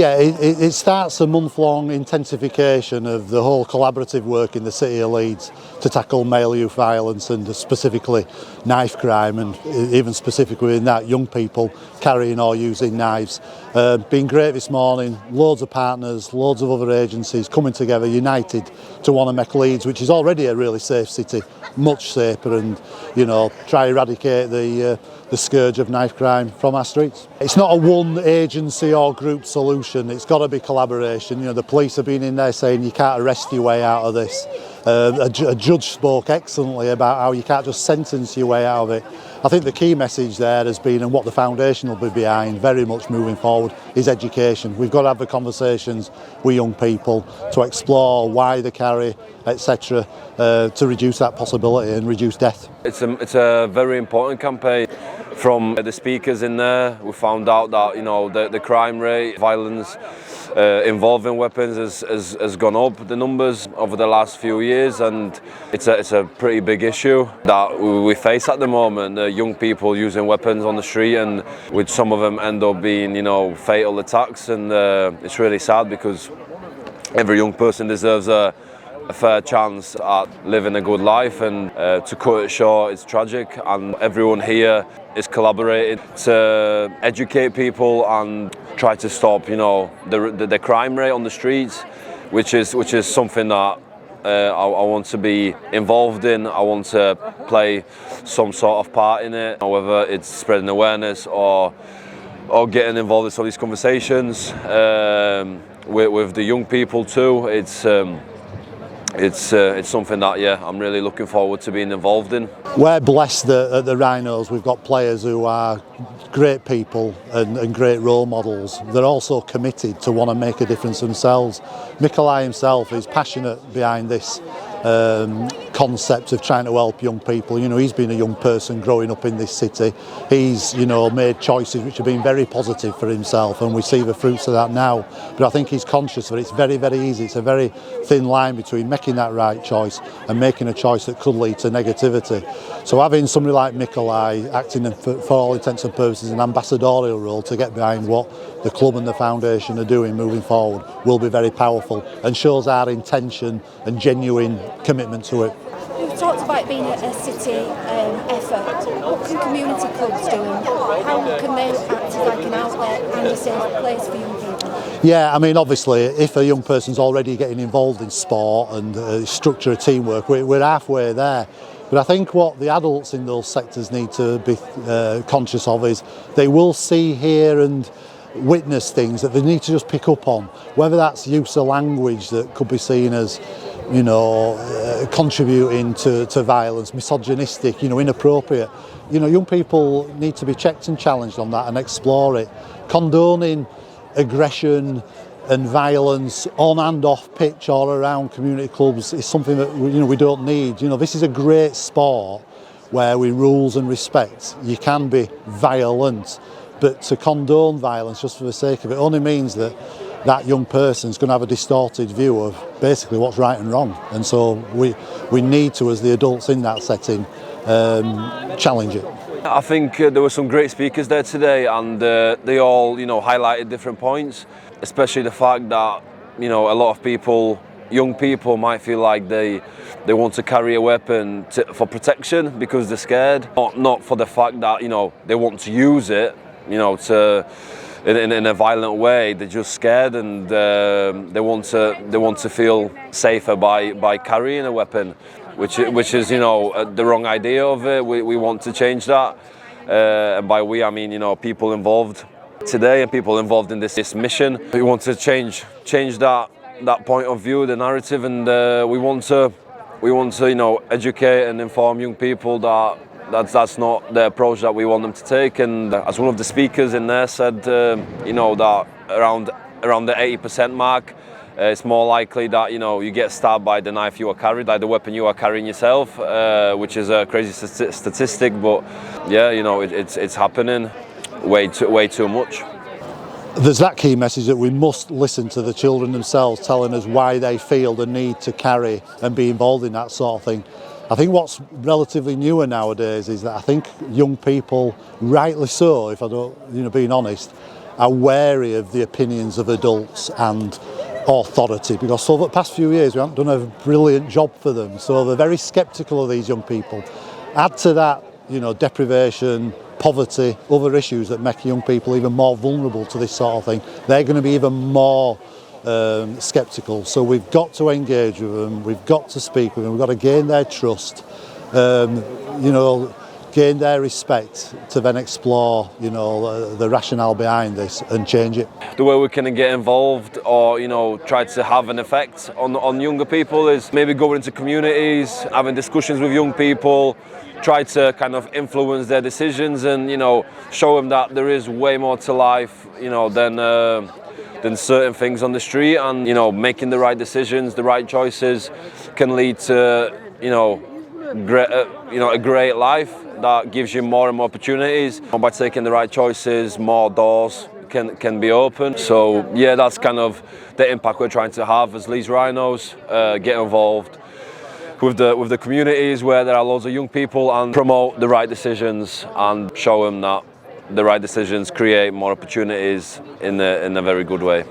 Yeah, it starts a month-long intensification of the whole collaborative work in the City of Leeds to tackle male youth violence and specifically knife crime, and even specifically in that, young people carrying or using knives. Been great this morning, loads of partners, loads of other agencies coming together, united to want to make Leeds, which is already a really safe city, much safer, and try to eradicate the scourge of knife crime from our streets. It's not a one agency or group solution, it's got to be collaboration. The police have been in there saying you can't arrest your way out of this. A judge spoke excellently about how you can't just sentence your way out of it. I think the key message there has been, and what the foundation will be behind very much moving forward, is education. We've got to have the conversations with young people to explore why they carry, etc., to reduce that possibility and reduce death. It's a very important campaign. From the speakers in there, we found out that the crime rate, violence involving weapons has gone up, the numbers over the last few years, and it's a pretty big issue that we face at the moment. Young people using weapons on the street, and with some of them end up being fatal attacks, and it's really sad because every young person deserves a fair chance at living a good life, and to cut it short, it's tragic, and everyone here is collaborating to educate people and try to stop the crime rate on the streets, which is something that I want to be involved in. I want to play some sort of part in it, whether it's spreading awareness or getting involved in some of these conversations with the young people too. It's something that I'm really looking forward to being involved in. We're blessed that at the Rhinos we've got players who are great people and great role models. They're also committed to want to make a difference themselves. Mikolaj himself is passionate behind this concept of trying to help young people. He's been a young person growing up in this city. He's made choices which have been very positive for himself, and we see the fruits of that now. But I think he's conscious that it's very, very easy. It's a very thin line between making that right choice and making a choice that could lead to negativity. So having somebody like Mikolaj acting for all intents and purposes an ambassadorial role to get behind what the club and the foundation are doing moving forward will be very powerful and shows our intention and genuine commitment to it. We've talked about being a city effort. What can community clubs do, and how can they act as like an outlet and a safe place for young people? Yeah, I mean, obviously, if a young person's already getting involved in sport and structure of teamwork, we're halfway there. But I think what the adults in those sectors need to be conscious of is they will see, hear and witness things that they need to just pick up on, whether that's use of language that could be seen as contributing to violence, misogynistic, inappropriate. Young people need to be checked and challenged on that and explore it. Condoning aggression and violence on and off pitch or around community clubs is something that we don't need. This is a great sport where with rules and respect you can be violent, but to condone violence just for the sake of it only means that young person's going to have a distorted view of basically what's right and wrong, and so we need to, as the adults in that setting, challenge it. I think there were some great speakers there today, and they all highlighted different points, especially the fact that a lot of people, young people, might feel like they want to carry a weapon for protection because they're scared, not for the fact that they want to use it in a violent way. They're just scared, and they want to feel safer by carrying a weapon, which is the wrong idea of it. We want to change that, and by we I mean people involved today and people involved in this mission. We want to change that point of view, the narrative, and we want to educate and inform young people that that's not the approach that we want them to take. And as one of the speakers in there said, that around the 80% mark, it's more likely that you get stabbed by the knife you are carrying, like the weapon you are carrying yourself, which is a crazy statistic. But yeah, it's happening way too much. There's that key message that we must listen to the children themselves telling us why they feel the need to carry and be involved in that sort of thing. I think what's relatively newer nowadays is that I think young people, rightly so, if I don't, being honest, are wary of the opinions of adults and authority, because over the past few years we haven't done a brilliant job for them, so they're very sceptical of these young people. Add to that, deprivation, poverty, other issues that make young people even more vulnerable to this sort of thing. They're going to be even more sceptical, so we've got to engage with them, we've got to speak with them, we've got to gain their trust, gain their respect to then explore, the rationale behind this and change it. The way we can get involved or, try to have an effect on younger people is maybe going into communities, having discussions with young people, try to kind of influence their decisions and, show them that there is way more to life, than certain things on the street, and, making the right decisions, the right choices can lead to, a great life that gives you more and more opportunities. By taking the right choices, more doors can be open. So yeah, that's kind of the impact we're trying to have as Leeds Rhinos. Get involved with the communities where there are loads of young people and promote the right decisions and show them that the right decisions create more opportunities in a very good way.